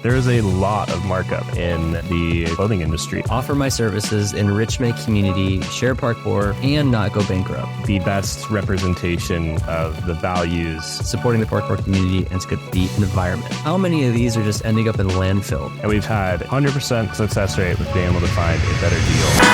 There is a lot of markup in the clothing industry. Offer my services, enrich my community, share parkour, and not go bankrupt. The best representation of the values. Supporting the parkour community and the environment. How many of these are just ending up in landfill? And we've had 100% success rate with being able to find a better deal.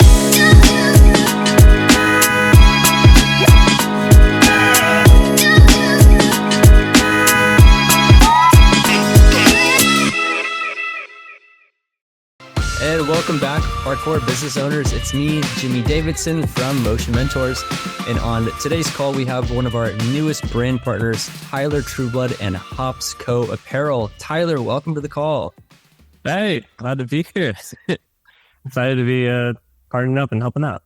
And welcome back, parkour business owners. It's me, Jimmy Davidson from Motion Mentors. And on today's call, we have one of our newest brand partners, Tyler Trueblood and Hops Co. Apparel. Tyler, welcome to the call. Hey, glad to be here. Excited to be partnering up and helping out.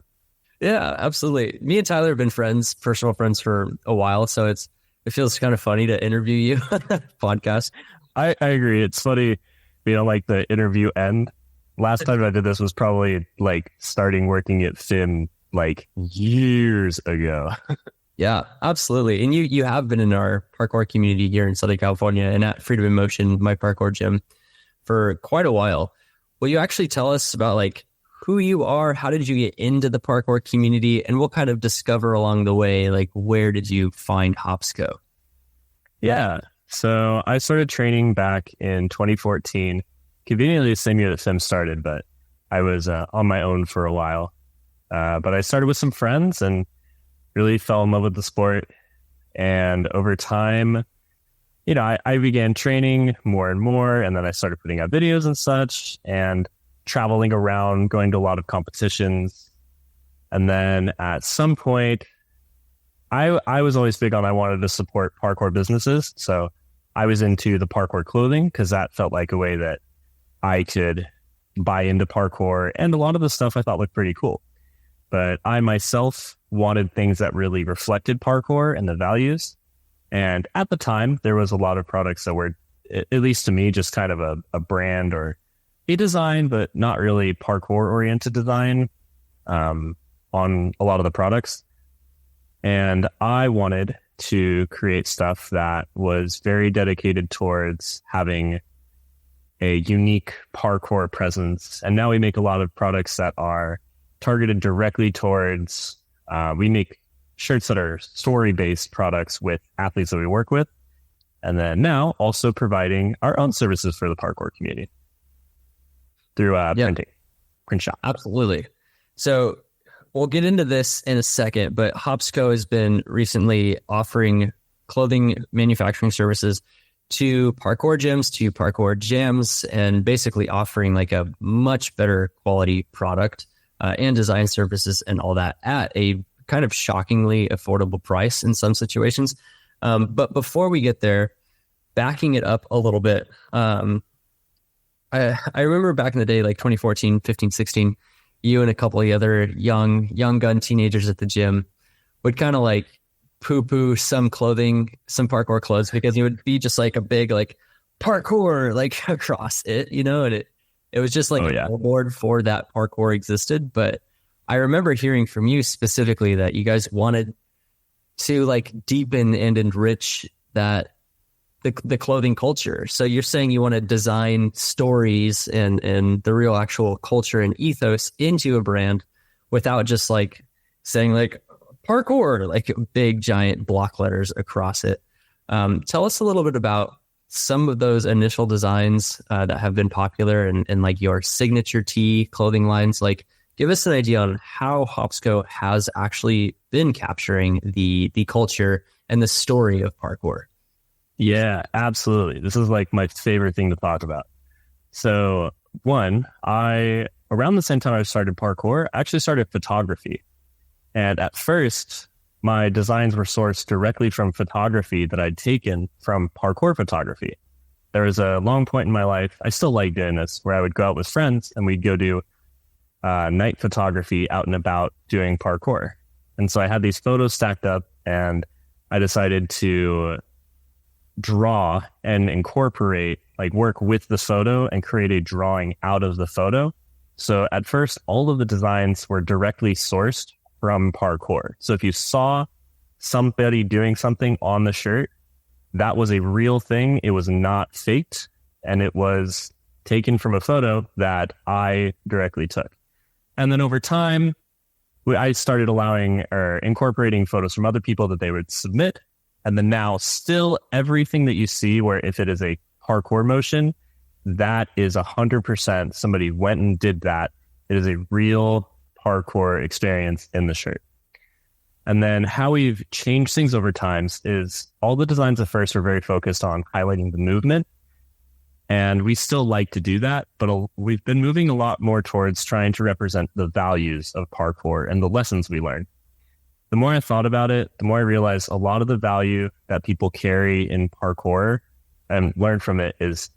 Yeah, absolutely. Me and Tyler have been friends, personal friends for a while. So it feels kind of funny to interview you on the podcast. I agree. It's funny, like the interview end. Last time I did this was probably like starting working at Finn like years ago. Yeah, absolutely. And you have been in our parkour community here in Southern California and at Freedom in Motion, my parkour gym, for quite a while. Will you actually tell us about like who you are? How did you get into the parkour community? And we'll kind of discover along the way, like where did you find Hops Co? Yeah. So I started training back in 2014. Conveniently the same year that Sim started, but I was on my own for a while. But I started with some friends and really fell in love with the sport. And over time, I began training more and more. And then I started putting out videos and such and traveling around, going to a lot of competitions. And then at some point, I was always big on I wanted to support parkour businesses. So I was into the parkour clothing because that felt like a way that I could buy into parkour, and a lot of the stuff I thought looked pretty cool. But I myself wanted things that really reflected parkour and the values. And at the time, there was a lot of products that were, at least to me, just kind of a brand or a design, but not really parkour-oriented design on a lot of the products. And I wanted to create stuff that was very dedicated towards having a unique parkour presence. And now we make a lot of products that are targeted directly towards, we make shirts that are story-based products with athletes that we work with. And then now also providing our own services for the parkour community through printing, print shop. Absolutely. So we'll get into this in a second, but Hops Co has been recently offering clothing manufacturing services to parkour gyms, to parkour jams, and basically offering like a much better quality product and design services and all that at a kind of shockingly affordable price in some situations. But before we get there, backing it up a little bit, I remember back in the day, like 2014, 15, 16, you and a couple of the other young gun teenagers at the gym would kind of like poo-poo some clothing, some parkour clothes, because it would be just like a big like parkour like across it, and it was just like a billboard for that parkour existed. But I remember hearing from you specifically that you guys wanted to like deepen and enrich that the clothing culture. So you're saying you want to design stories and the real actual culture and ethos into a brand without just like saying like parkour, like big giant block letters across it. Tell us a little bit about some of those initial designs that have been popular and like your signature tee clothing lines. Like, give us an idea on how Hops Co has actually been capturing the culture and the story of parkour. Yeah, absolutely. This is like my favorite thing to talk about. So around the same time I started parkour, I actually started photography. And at first, my designs were sourced directly from photography that I'd taken from parkour photography. There was a long point in my life, I still like doing this, where I would go out with friends and we'd go do night photography out and about doing parkour. And so I had these photos stacked up and I decided to draw and incorporate, like work with the photo and create a drawing out of the photo. So at first, all of the designs were directly sourced from parkour. So if you saw somebody doing something on the shirt, that was a real thing. It was not faked. and it was taken from a photo that I directly took. And then over time, I started allowing or incorporating photos from other people that they would submit. And then now still everything that you see where if it is a parkour motion, that is 100% somebody went and did that. It is a real parkour experience in the shirt. And then how we've changed things over time is all the designs at first were very focused on highlighting the movement. And we still like to do that, but we've been moving a lot more towards trying to represent the values of parkour and the lessons we learn. The more I thought about it, the more I realized a lot of the value that people carry in parkour and learn from it is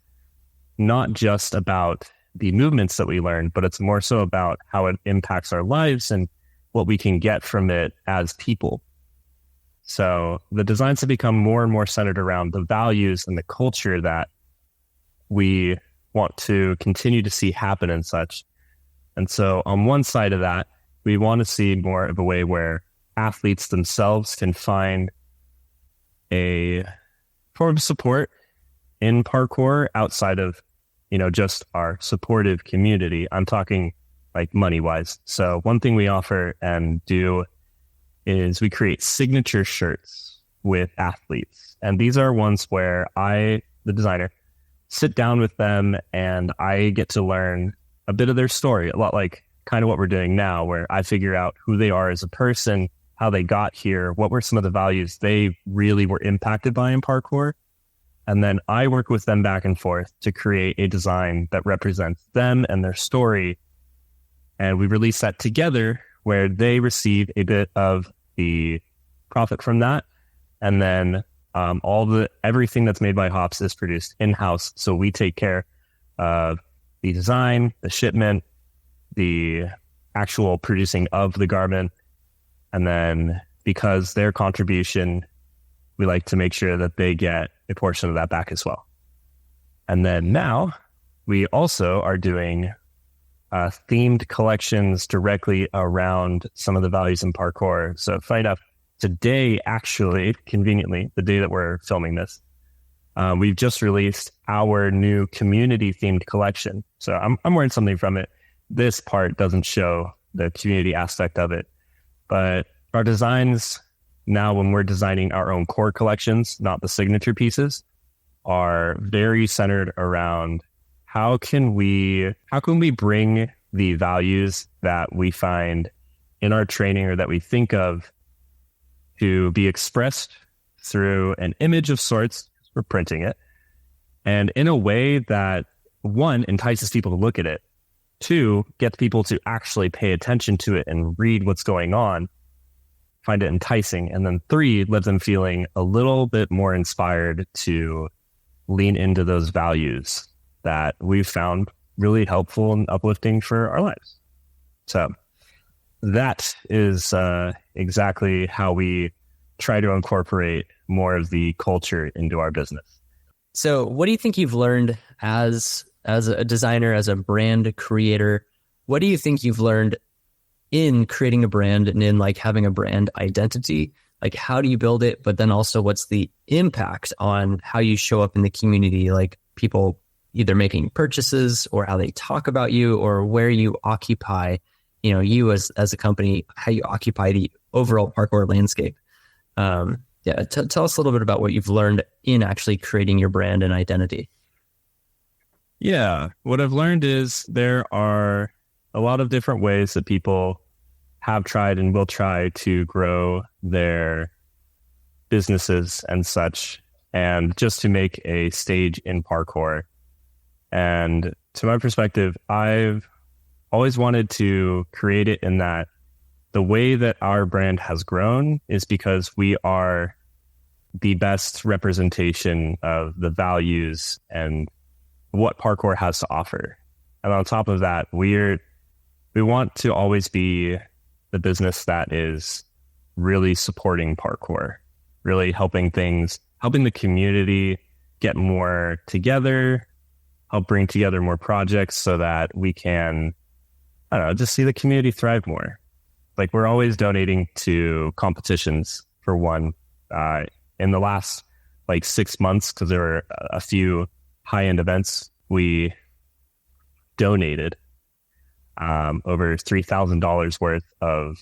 not just about the movements that we learn, but it's more so about how it impacts our lives and what we can get from it as people. So the designs have become more and more centered around the values and the culture that we want to continue to see happen and such. And so on one side of that, we want to see more of a way where athletes themselves can find a form of support in parkour outside of, just our supportive community. I'm talking like money wise. So one thing we offer and do is we create signature shirts with athletes. And these are ones where I, the designer, sit down with them and I get to learn a bit of their story, a lot like kind of what we're doing now, where I figure out who they are as a person, how they got here, what were some of the values they really were impacted by in parkour. And then I work with them back and forth to create a design that represents them and their story. And we release that together where they receive a bit of the profit from that. And then everything that's made by Hops is produced in-house. So we take care of the design, the shipment, the actual producing of the garment. And then because their contribution, we like to make sure that they get a portion of that back as well. And then now we also are doing themed collections directly around some of the values in parkour. So funny enough, today, actually, conveniently, the day that we're filming this, we've just released our new community themed collection. So I'm wearing something from it. This part doesn't show the community aspect of it, but our designs now, when we're designing our own core collections, not the signature pieces, are very centered around how can we bring the values that we find in our training or that we think of to be expressed through an image of sorts, we're printing it, and in a way that, one, entices people to look at it, two, gets people to actually pay attention to it and read what's going on, find it enticing, and then three, leave them feeling a little bit more inspired to lean into those values that we've found really helpful and uplifting for our lives. So that is exactly how we try to incorporate more of the culture into our business. So what do you think you've learned as a designer, as a brand creator? What do you think you've learned in creating a brand and in like having a brand identity? Like, how do you build it? But then also, what's the impact on how you show up in the community? Like people either making purchases or how they talk about you or where you occupy, you as a company, how you occupy the overall parkour landscape. Tell us a little bit about what you've learned in actually creating your brand and identity. Yeah, what I've learned is there are a lot of different ways that people have tried and will try to grow their businesses and such, and just to make a stage in parkour. And to my perspective, I've always wanted to create it in that the way that our brand has grown is because we are the best representation of the values and what parkour has to offer. And on top of that, we want to always be the business that is really supporting parkour, really helping the community get more together, help bring together more projects so that we can, just see the community thrive more. Like, we're always donating to competitions for one. In the last 6 months, because there were a few high-end events, we donated over $3,000 worth of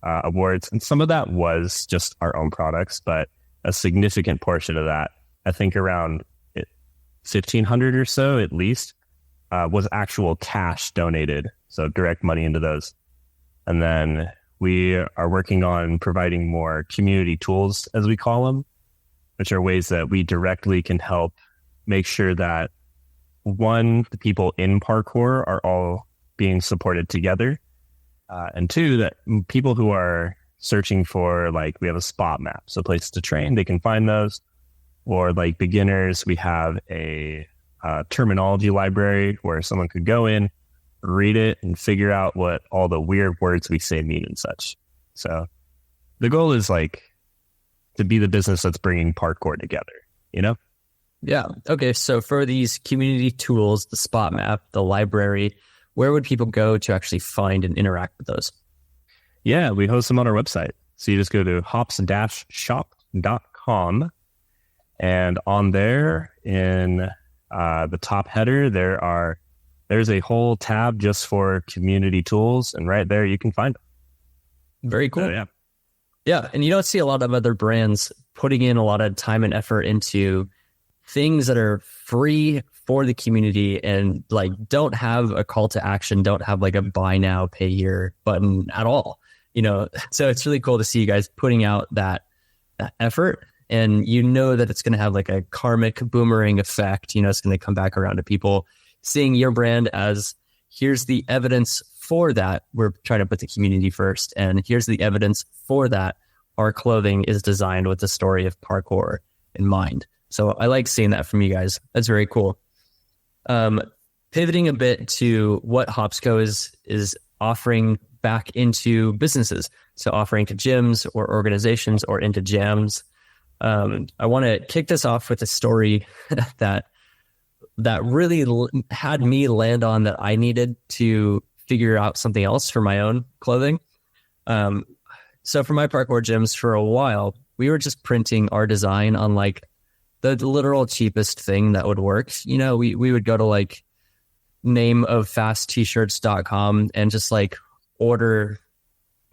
awards. And some of that was just our own products, but a significant portion of that, I think around 1,500 or so at least, was actual cash donated. So direct money into those. And then we are working on providing more community tools, as we call them, which are ways that we directly can help make sure that, one, the people in parkour are all being supported together. And two, that people who are searching for, like, we have a spot map, so places to train, they can find those. Or like beginners, we have a terminology library where someone could go in, read it, and figure out what all the weird words we say mean and such. So the goal is like to be the business that's bringing parkour together, you know? Yeah. Okay. So for these community tools, the spot map, the library, where would people go to actually find and interact with those? Yeah, we host them on our website. So you just go to hops-shop.com, and on there in the top header, there's a whole tab just for community tools, and right there you can find them. Very cool. Yeah. Yeah. And you don't see a lot of other brands putting in a lot of time and effort into things that are free for the community and like don't have a call to action, don't have like a buy now, pay here button at all. You know, so it's really cool to see you guys putting out that effort, and you know that it's going to have like a karmic boomerang effect. You know, it's going to come back around to people seeing your brand as, here's the evidence for that. We're trying to put the community first, and here's the evidence for that. Our clothing is designed with the story of parkour in mind. So I like seeing that from you guys. That's very cool. Pivoting a bit to what Hopsco is offering back into businesses. So offering to gyms or organizations or into jams. I want to kick this off with a story that really had me land on that I needed to figure out something else for my own clothing. So for my parkour gyms for a while, we were just printing our design on like the literal cheapest thing that would work. You know, we would go to like nameoffasttshirts.com and just like order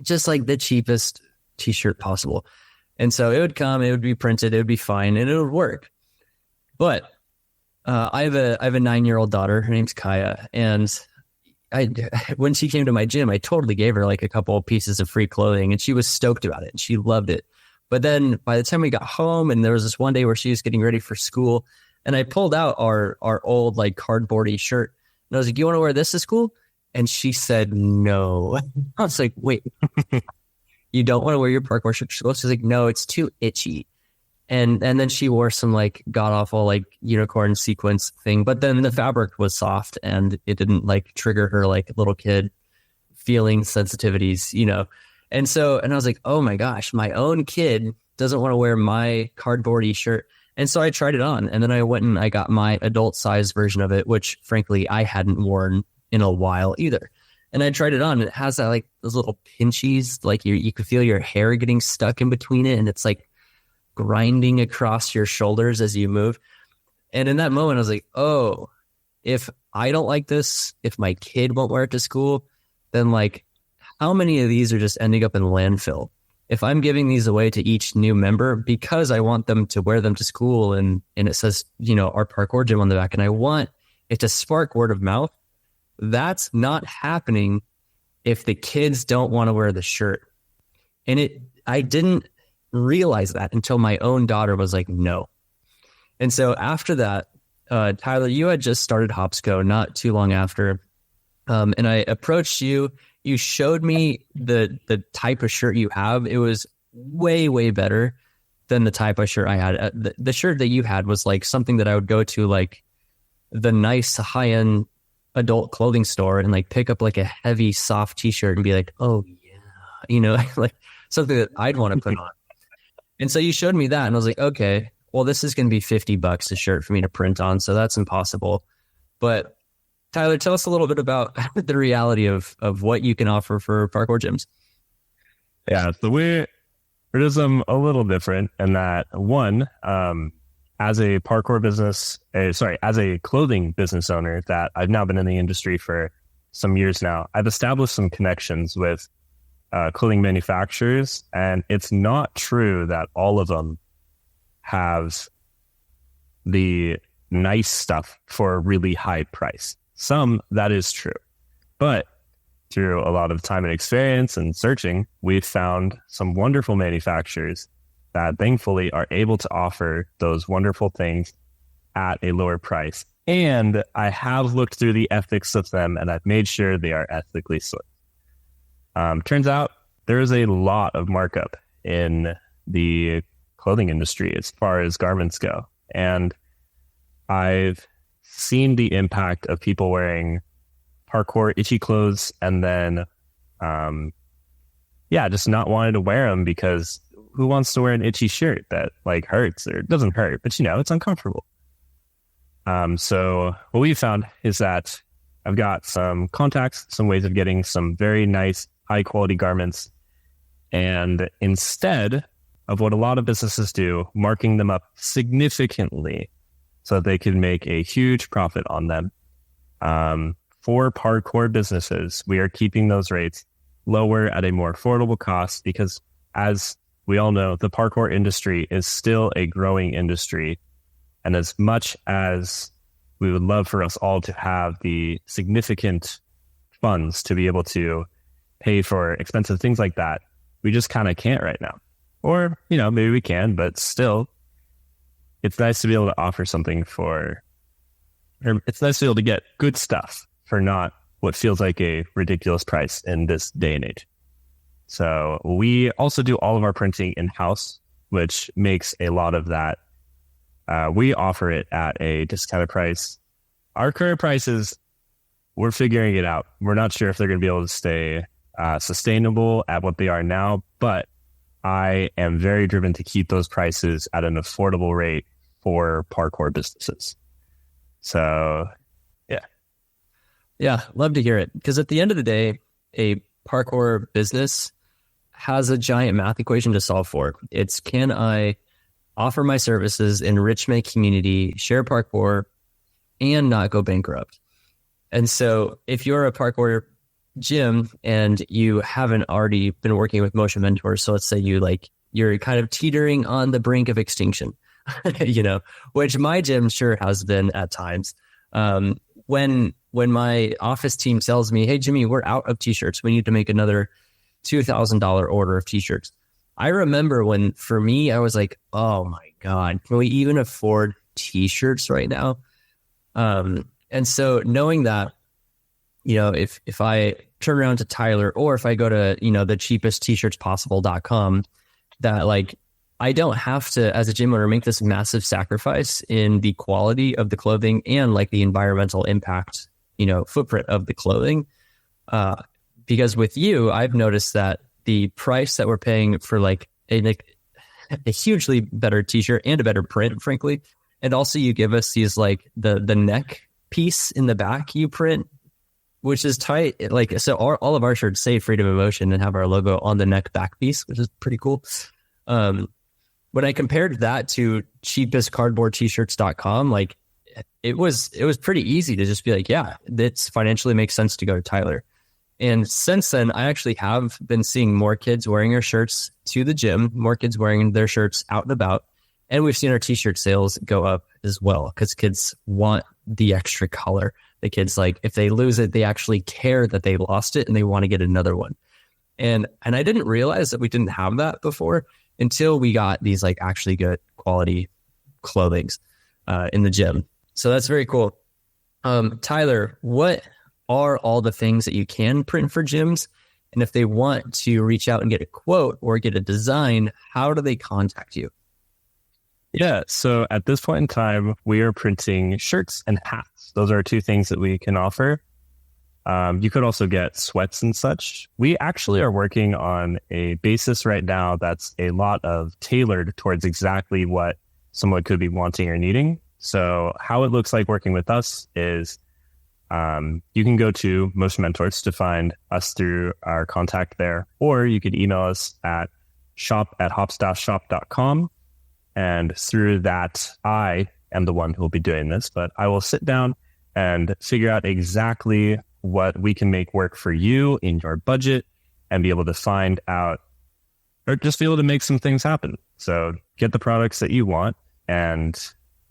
just like the cheapest t-shirt possible. And so it would come, it would be printed, it would be fine, and it would work. But I have a 9-year-old daughter. Her name's Kaya. And when she came to my gym, I totally gave her like a couple of pieces of free clothing, and she was stoked about it and she loved it. But then by the time we got home, and there was this one day where she was getting ready for school, and I pulled out our old like cardboardy shirt, and I was like, "You want to wear this to school?" And she said, "No." I was like, "Wait, you don't want to wear your parkour shirt to school?" She's like, "No, it's too itchy." And then she wore some like god awful like unicorn sequence thing, but then the fabric was soft and it didn't like trigger her like little kid feeling sensitivities, you know. And I was like, oh my gosh, my own kid doesn't want to wear my cardboardy shirt. And so I tried it on, and then I went and I got my adult size version of it, which frankly I hadn't worn in a while either. And I tried it on, and it has that like those little pinchies, like you could feel your hair getting stuck in between it, and it's like grinding across your shoulders as you move. And in that moment, I was like, oh, if I don't like this, if my kid won't wear it to school, then like how many of these are just ending up in landfill? If I'm giving these away to each new member because I want them to wear them to school, and it says, you know, our parkour gym on the back, and I want it to spark word of mouth, that's not happening if the kids don't want to wear the shirt. And I didn't realize that until my own daughter was like, no. And so after that, Tyler, you had just started Hopsco not too long after. And I approached you. You showed me the type of shirt you have. It was way, way better than the type of shirt I had. The shirt that you had was like something that I would go to like the nice high-end adult clothing store and like pick up like a heavy, soft t-shirt and be like, oh yeah, you know, like something that I'd want to put on. And so you showed me that, and I was like, okay, well, this is going to be $50 a shirt for me to print on, so that's impossible. But Tyler, tell us a little bit about the reality of what you can offer for parkour gyms. Yeah, so we're just a little different in that, one, as a as a clothing business owner that I've now been in the industry for some years now, I've established some connections with clothing manufacturers, and it's not true that all of them have the nice stuff for a really high price. Some, that is true. But through a lot of time and experience and searching, we've found some wonderful manufacturers that thankfully are able to offer those wonderful things at a lower price. And I have looked through the ethics of them, and I've made sure they are ethically sourced. Turns out there is a lot of markup in the clothing industry as far as garments go. And I've seen the impact of people wearing parkour itchy clothes and then, just not wanting to wear them because who wants to wear an itchy shirt that like hurts or doesn't hurt, but it's uncomfortable. So what we found is that I've got some contacts, some ways of getting some very nice, high quality garments. And instead of what a lot of businesses do, marking them up significantly so that they can make a huge profit on them. For parkour businesses, we are keeping those rates lower at a more affordable cost because, as we all know, the parkour industry is still a growing industry. And as much as we would love for us all to have the significant funds to be able to pay for expensive things like that, we just kind of can't right now. Or, maybe we can, but still, it's nice to be able to offer something it's nice to be able to get good stuff for not what feels like a ridiculous price in this day and age. So we also do all of our printing in-house, which makes a lot of that. We offer it at a discounted price. Our current prices, we're figuring it out. We're not sure if they're going to be able to stay sustainable at what they are now, but I am very driven to keep those prices at an affordable rate for parkour businesses. So, yeah. Yeah, love to hear it. Because at the end of the day, a parkour business has a giant math equation to solve for. It's, can I offer my services, enrich my community, share parkour, and not go bankrupt? And so if you're a parkour gym and you haven't already been working with motion mentors, so let's say you're kind of teetering on the brink of extinction, which my gym sure has been at times. When my office team tells me, hey, Jimmy, we're out of t-shirts, we need to make another $2,000 order of t-shirts. I remember when, for me, I was like, oh my God, can we even afford t-shirts right now? And so knowing that, if I turn around to Tyler, or if I go to, the cheapest t-shirtspossible.com, that I don't have to, as a gym owner, make this massive sacrifice in the quality of the clothing and the environmental impact, footprint of the clothing. Because with you, I've noticed that the price that we're paying for a hugely better t-shirt and a better print, frankly, and also you give us these the neck piece in the back you print, which is tight. So all of our shirts say freedom of motion and have our logo on the neck back piece, which is pretty cool. When I compared that to cheapestcardboardtshirts.com, it was pretty easy to just be yeah, this financially makes sense to go to Tyler. And since then, I actually have been seeing more kids wearing their shirts to the gym, more kids wearing their shirts out and about. And we've seen our t-shirt sales go up as well because kids want the extra color. The kids, if they lose it, they actually care that they lost it and they want to get another one. And I didn't realize that we didn't have that before until we got these actually good quality clothings in the gym. So that's very cool. Tyler, what are all the things that you can print for gyms? And if they want to reach out and get a quote or get a design, how do they contact you? Yeah, so at this point in time, we are printing shirts and hats. Those are two things that we can offer. You could also get sweats and such. We actually are working on a basis right now that's a lot of tailored towards exactly what someone could be wanting or needing. So how it looks like working with us is you can go to Motion Mentors to find us through our contact there, or you could email us at shop@hopstaffshop.com. And through that, I am the one who will be doing this, but I will sit down and figure out exactly what we can make work for you in your budget and be able to find out or just be able to make some things happen. So get the products that you want and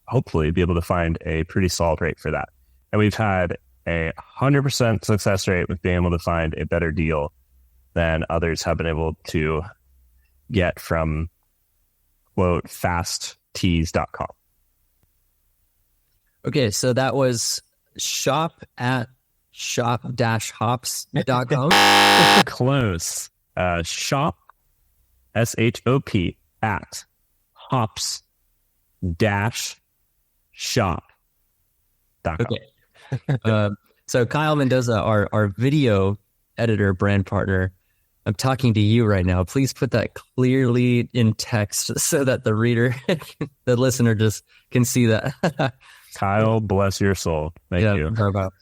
hopefully be able to find a pretty solid rate for that. And we've had a 100% success rate with being able to find a better deal than others have been able to get from, quote, fasttees.com. Okay, so that was shop at shop-hops.com. Close. Shop, SHOP, at hops-shop.com. Okay. So Kyle Mendoza, our video editor, brand partner, I'm talking to you right now. Please put that clearly in text so that the reader, the listener just can see that. Kyle, bless your soul. Thank you. No problem.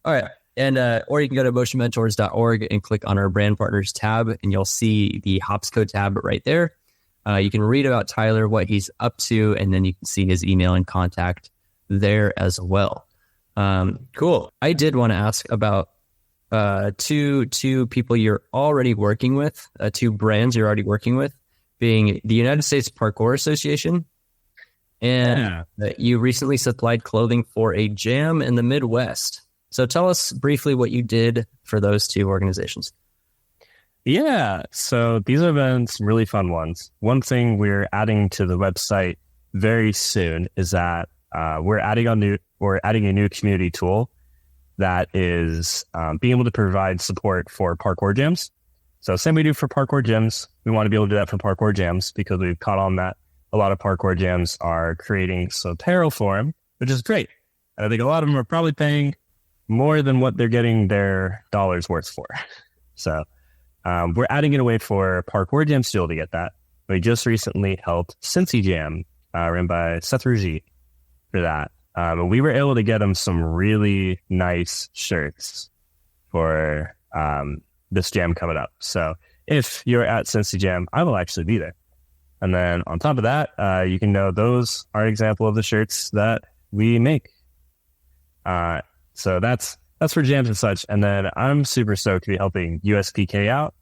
All right. And or you can go to motionmentors.org and click on our brand partners tab, and you'll see the Hopsco tab right there. You can read about Tyler, what he's up to, and then you can see his email and contact there as well. Cool. I did want to ask about two people you're already working with, two brands you're already working with, being the United States Parkour Association, and you recently supplied clothing for a jam in the Midwest. So tell us briefly what you did for those two organizations. Yeah, so these have been some really fun ones. One thing we're adding to the website very soon is that we're adding a new community tool that is being able to provide support for parkour gyms. So same we do for parkour gyms, we want to be able to do that for parkour jams because we've caught on that a lot of parkour jams are creating some apparel for them, which is great. And I think a lot of them are probably paying more than what they're getting their dollars worth for. So we're adding in a way for parkour jams to be able to get that. We just recently held Cincy Jam run by Seth Rugy for that. And we were able to get them some really nice shirts for this jam coming up. So if you're at Cincy Jam, I will actually be there. And then on top of that, you can know those are an example of the shirts that we make. So that's for jams and such. And then I'm super stoked to be helping USPK out.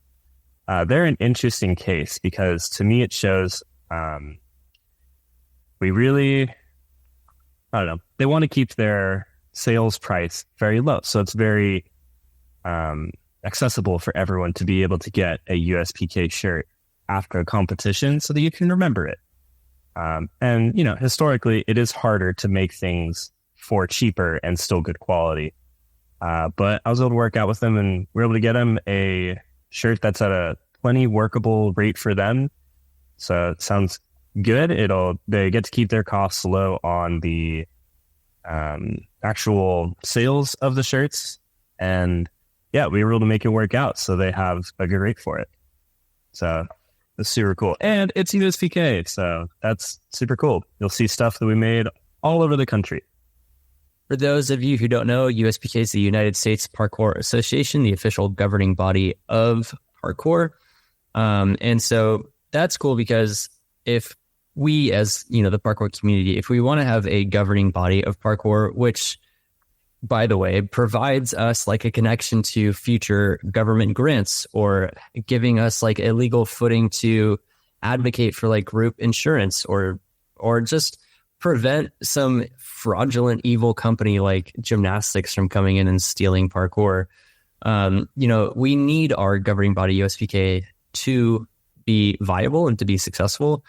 They're an interesting case because to me it shows we really, I don't know, they want to keep their sales price very low. So it's very accessible for everyone to be able to get a USPK shirt after a competition so that you can remember it. And, you know, historically, it is harder to make things for cheaper and still good quality. But I was able to work out with them and we were able to get them a shirt that's at a plenty workable rate for them. So it sounds good. They get to keep their costs low on the actual sales of the shirts. And yeah, we were able to make it work out. So they have a good rate for it. So it's super cool. And it's USPK. So that's super cool. You'll see stuff that we made all over the country. For those of you who don't know, USPK is the United States Parkour Association, the official governing body of parkour. And so that's cool because if we, as you know, the parkour community, if we want to have a governing body of parkour, which, by the way, provides us like a connection to future government grants or giving us like a legal footing to advocate for like group insurance or just prevent some fraudulent evil company like gymnastics from coming in and stealing parkour. You know, we need our governing body USPK to be viable and to be successful.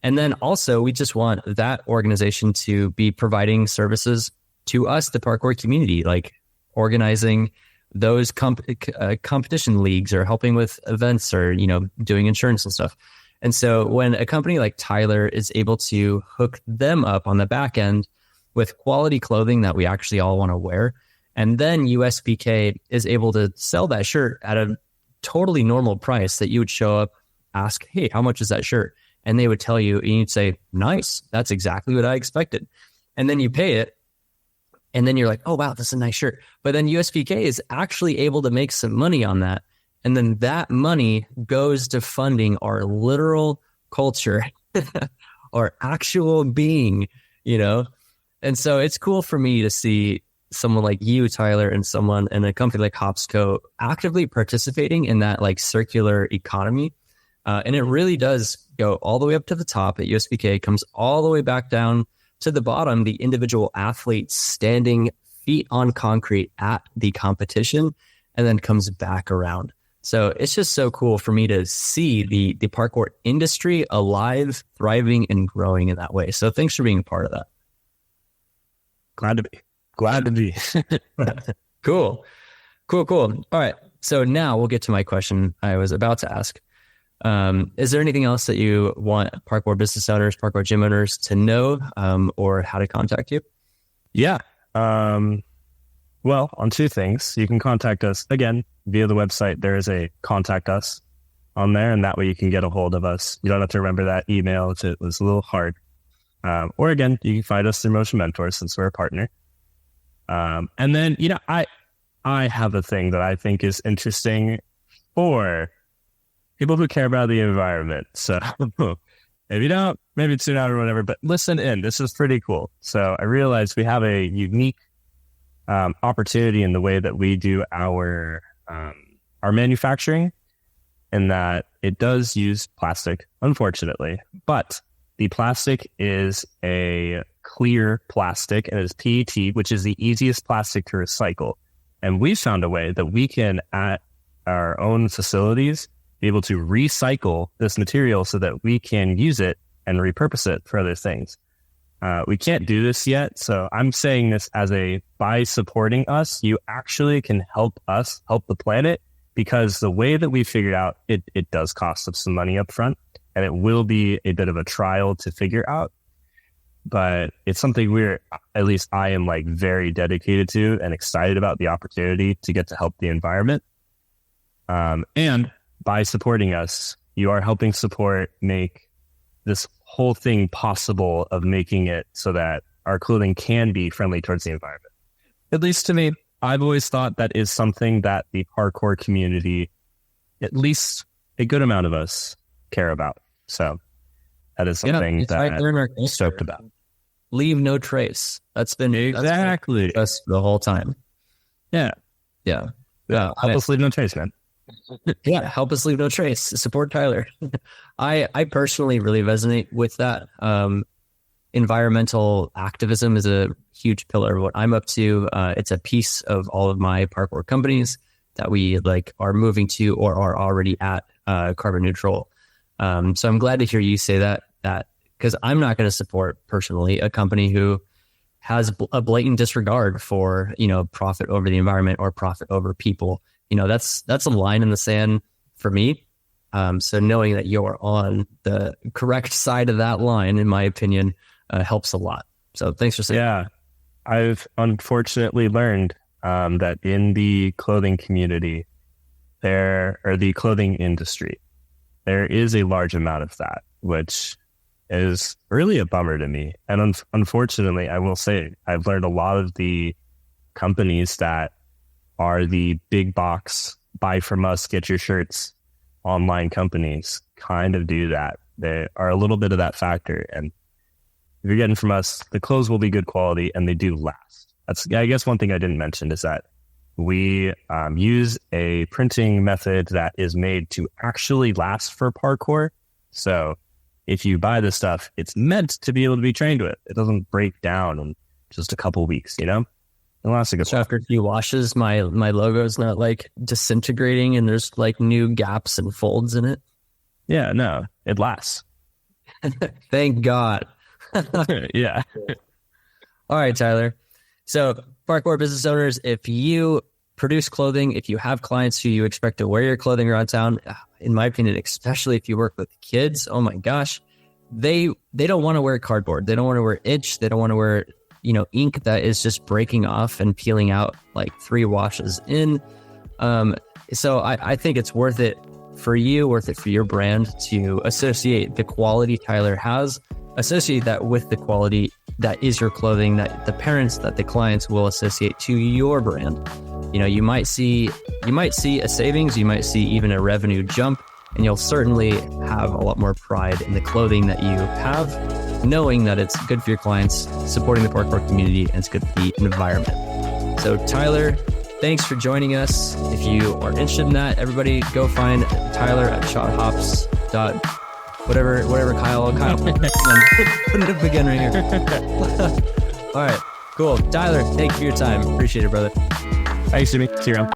And then also we just want that organization to be providing services to us, the parkour community, like organizing those competition leagues or helping with events or, you know, doing insurance and stuff. And so when a company like Tyler is able to hook them up on the back end with quality clothing that we actually all want to wear, and then USPK is able to sell that shirt at a totally normal price that you would show up, ask, hey, how much is that shirt? And they would tell you, and you'd say, nice, that's exactly what I expected. And then you pay it. And then you're like, oh, wow, that's a nice shirt. But then USPK is actually able to make some money on that. And then that money goes to funding our literal culture or actual being, you know? And so it's cool for me to see someone like you, Tyler, and someone in a company like Hopsco actively participating in that like circular economy. And it really does go all the way up to the top at USBK, comes all the way back down to the bottom, the individual athletes standing feet on concrete at the competition, and then comes back around. So it's just so cool for me to see the parkour industry alive, thriving, and growing in that way. So thanks for being a part of that. Glad to be. Cool. All right. So now we'll get to my question I was about to ask. Is there anything else that you want parkour business owners, parkour gym owners to know, or how to contact you? Yeah. Well, on two things. You can contact us again via the website. There is a contact us on there, and that way you can get a hold of us. You don't have to remember that email. It was a little hard. Or again, you can find us through Motion Mentors since we're a partner. And then, I have a thing that I think is interesting for people who care about the environment. So if you don't, maybe tune out or whatever, but listen in. This is pretty cool. So I realized we have a unique opportunity in the way that we do our manufacturing, in that it does use plastic, unfortunately, but the plastic is a clear plastic, and it is PET, which is the easiest plastic to recycle. And we found a way that we can, at our own facilities, be able to recycle this material so that we can use it and repurpose it for other things. We can't do this yet, so I'm saying this as by supporting us, you actually can help us help the planet, because the way that we figured out, it does cost us some money up front, and it will be a bit of a trial to figure out. But it's something at least I am like very dedicated to and excited about the opportunity to get to help the environment. And by supporting us, you are helping make this whole thing possible, of making it so that our clothing can be friendly towards the environment. At least to me, I've always thought that is something that the parkour community, at least a good amount of us, care about. So that is something that I'm stoked about. Leave no trace. That's been exactly us the whole time. Yeah. Help us leave no trace, man. Yeah, help us leave no trace. Support Tyler. I personally really resonate with that. Environmental activism is a huge pillar of what I'm up to. It's a piece of all of my parkour companies that we are moving to or are already at carbon neutral. So I'm glad to hear you say that because I'm not going to support personally a company who has a blatant disregard for, profit over the environment or profit over people. That's a line in the sand for me. So knowing that you're on the correct side of that line, in my opinion, helps a lot. So thanks for saying that. I've unfortunately learned that in the clothing community, the clothing industry, there is a large amount of that, which is really a bummer to me. And unfortunately, I will say, I've learned a lot of the companies that are the big box, buy from us, get your shirts, online companies kind of do that. They are a little bit of that factor. And if you're getting from us, the clothes will be good quality and they do last. I guess one thing I didn't mention is that we use a printing method that is made to actually last for parkour. So if you buy this stuff, it's meant to be able to be trained with. It doesn't break down in just a couple weeks, It lasts a good while. After a few washes, my logo is not disintegrating and there's new gaps and folds in it. Yeah, no, it lasts. Thank God. Yeah. All right, Tyler. So parkour business owners, if you produce clothing, if you have clients who you expect to wear your clothing around town, in my opinion, especially if you work with kids, oh my gosh, they don't want to wear cardboard. They don't want to wear itch. They don't want to wear, ink that is just breaking off and peeling out 3 washes in. So I think it's worth it for you, worth it for your brand to associate the quality Tyler has, associate that with the quality that is your clothing, that the parents, that the clients will associate to your brand. You might see a savings, you might see even a revenue jump, and you'll certainly have a lot more pride in the clothing that you have knowing that it's good for your clients, supporting the parkour community, and it's good for the environment. So Tyler, thanks for joining us. If you are interested in that, everybody go find Tyler at shothops. Whatever Kyle, put it up again right here. All right, cool. Tyler, thank you for your time. Appreciate it, brother. Thanks, Jimmy. See you around.